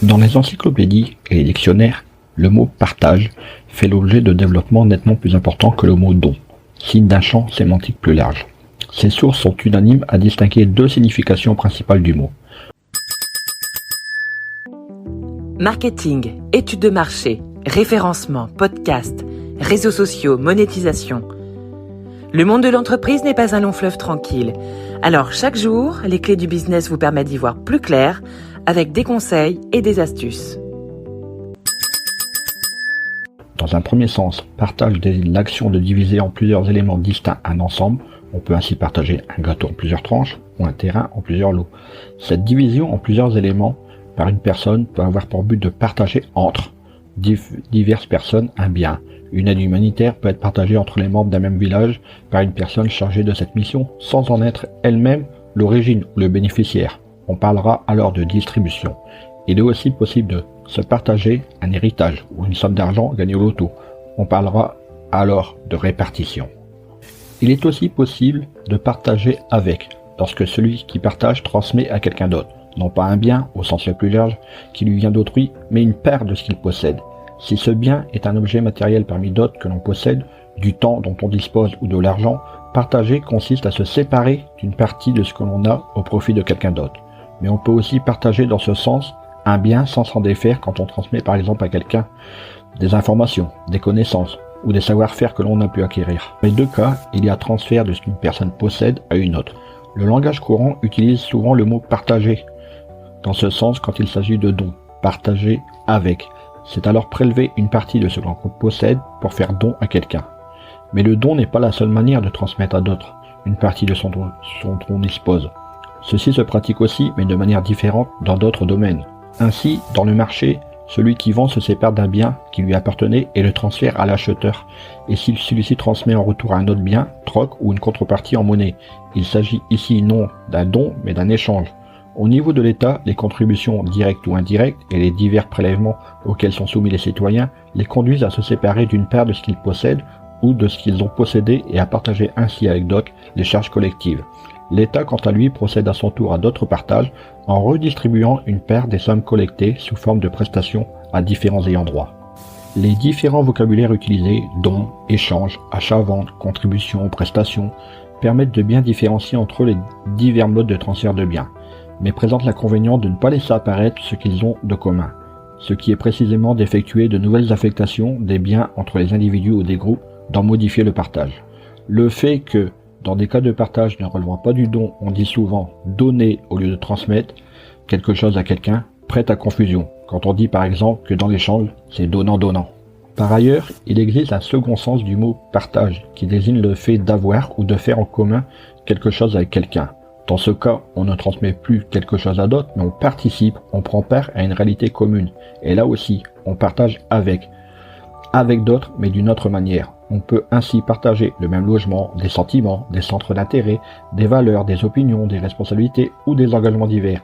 Dans les encyclopédies et les dictionnaires, le mot « partage » fait l'objet de développements nettement plus importants que le mot « don », signe d'un champ sémantique plus large. Ces sources sont unanimes à distinguer deux significations principales du mot. Marketing, études de marché, référencement, podcast, réseaux sociaux, monétisation. Le monde de l'entreprise n'est pas un long fleuve tranquille. Alors chaque jour, les clés du business vous permettent d'y voir plus clair avec des conseils et des astuces. Dans un premier sens, partage désigne l'action de diviser en plusieurs éléments distincts un ensemble. On peut ainsi partager un gâteau en plusieurs tranches ou un terrain en plusieurs lots. Cette division en plusieurs éléments par une personne peut avoir pour but de partager entre diverses personnes un bien. Une aide humanitaire peut être partagée entre les membres d'un même village par une personne chargée de cette mission sans en être elle-même l'origine ou le bénéficiaire. On parlera alors de distribution. Il est aussi possible de se partager un héritage ou une somme d'argent gagnée au loto. On parlera alors de répartition. Il est aussi possible de partager avec, lorsque celui qui partage transmet à quelqu'un d'autre, non pas un bien au sens le plus large qui lui vient d'autrui, mais une part de ce qu'il possède. Si ce bien est un objet matériel parmi d'autres que l'on possède, du temps dont on dispose ou de l'argent, partager consiste à se séparer d'une partie de ce que l'on a au profit de quelqu'un d'autre. Mais on peut aussi partager dans ce sens un bien sans s'en défaire quand on transmet par exemple à quelqu'un des informations, des connaissances ou des savoir-faire que l'on a pu acquérir. Dans les deux cas, il y a transfert de ce qu'une personne possède à une autre. Le langage courant utilise souvent le mot partager dans ce sens quand il s'agit de don, partager avec. C'est alors prélever une partie de ce que l'on possède pour faire don à quelqu'un. Mais le don n'est pas la seule manière de transmettre à d'autres une partie de son dont on dispose. Ceci se pratique aussi, mais de manière différente dans d'autres domaines. Ainsi, dans le marché, celui qui vend se sépare d'un bien qui lui appartenait et le transfère à l'acheteur. Et si celui-ci transmet en retour un autre bien, troc ou une contrepartie en monnaie. Il s'agit ici non d'un don, mais d'un échange. Au niveau de l'État, les contributions directes ou indirectes et les divers prélèvements auxquels sont soumis les citoyens les conduisent à se séparer d'une part de ce qu'ils possèdent ou de ce qu'ils ont possédé et à partager ainsi avec d'autres les charges collectives. L'État, quant à lui, procède à son tour à d'autres partages en redistribuant une part des sommes collectées sous forme de prestations à différents ayants droit. Les différents vocabulaires utilisés, dons, échanges, achat-vente, contributions, prestations, permettent de bien différencier entre les divers modes de transfert de biens, mais présentent l'inconvénient de ne pas laisser apparaître ce qu'ils ont de commun, ce qui est précisément d'effectuer de nouvelles affectations des biens entre les individus ou des groupes, d'en modifier le partage. Le fait que, dans des cas de partage ne relevant pas du don, on dit souvent « donner » au lieu de transmettre quelque chose à quelqu'un, prête à confusion, quand on dit par exemple que dans l'échange, c'est donnant-donnant. Par ailleurs, il existe un second sens du mot « partage » qui désigne le fait d'avoir ou de faire en commun quelque chose avec quelqu'un. Dans ce cas, on ne transmet plus quelque chose à d'autres, mais on participe, on prend part à une réalité commune. Et là aussi, on partage avec d'autres, mais d'une autre manière. On peut ainsi partager le même logement, des sentiments, des centres d'intérêt, des valeurs, des opinions, des responsabilités ou des engagements divers.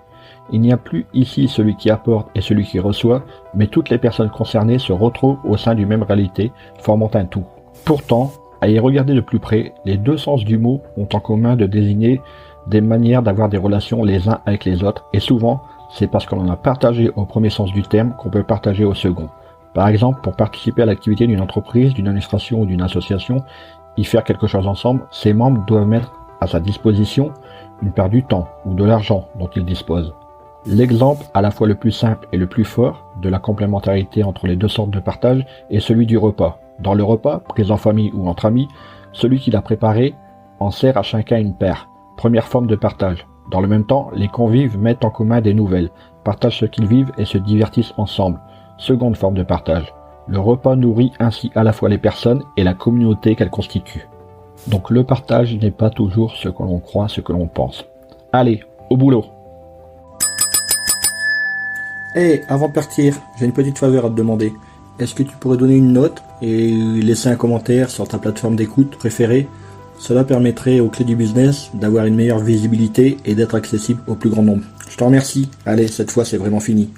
Il n'y a plus ici celui qui apporte et celui qui reçoit, mais toutes les personnes concernées se retrouvent au sein d'une même réalité, formant un tout. Pourtant, à y regarder de plus près, les deux sens du mot ont en commun de désigner des manières d'avoir des relations les uns avec les autres, et souvent, c'est parce qu'on en a partagé au premier sens du terme qu'on peut partager au second. Par exemple, pour participer à l'activité d'une entreprise, d'une administration ou d'une association, y faire quelque chose ensemble, ses membres doivent mettre à sa disposition une part du temps ou de l'argent dont ils disposent. L'exemple à la fois le plus simple et le plus fort de la complémentarité entre les deux sortes de partage est celui du repas. Dans le repas, pris en famille ou entre amis, celui qui l'a préparé en sert à chacun une part. Première forme de partage. Dans le même temps, les convives mettent en commun des nouvelles, partagent ce qu'ils vivent et se divertissent ensemble. Seconde forme de partage. Le repas nourrit ainsi à la fois les personnes et la communauté qu'elles constituent. Donc le partage n'est pas toujours ce que l'on croit, ce que l'on pense. Allez, au boulot! Hey, avant de partir, j'ai une petite faveur à te demander. Est-ce que tu pourrais donner une note et laisser un commentaire sur ta plateforme d'écoute préférée? Cela permettrait aux clés du business d'avoir une meilleure visibilité et d'être accessible au plus grand nombre. Je te remercie. Allez, cette fois c'est vraiment fini.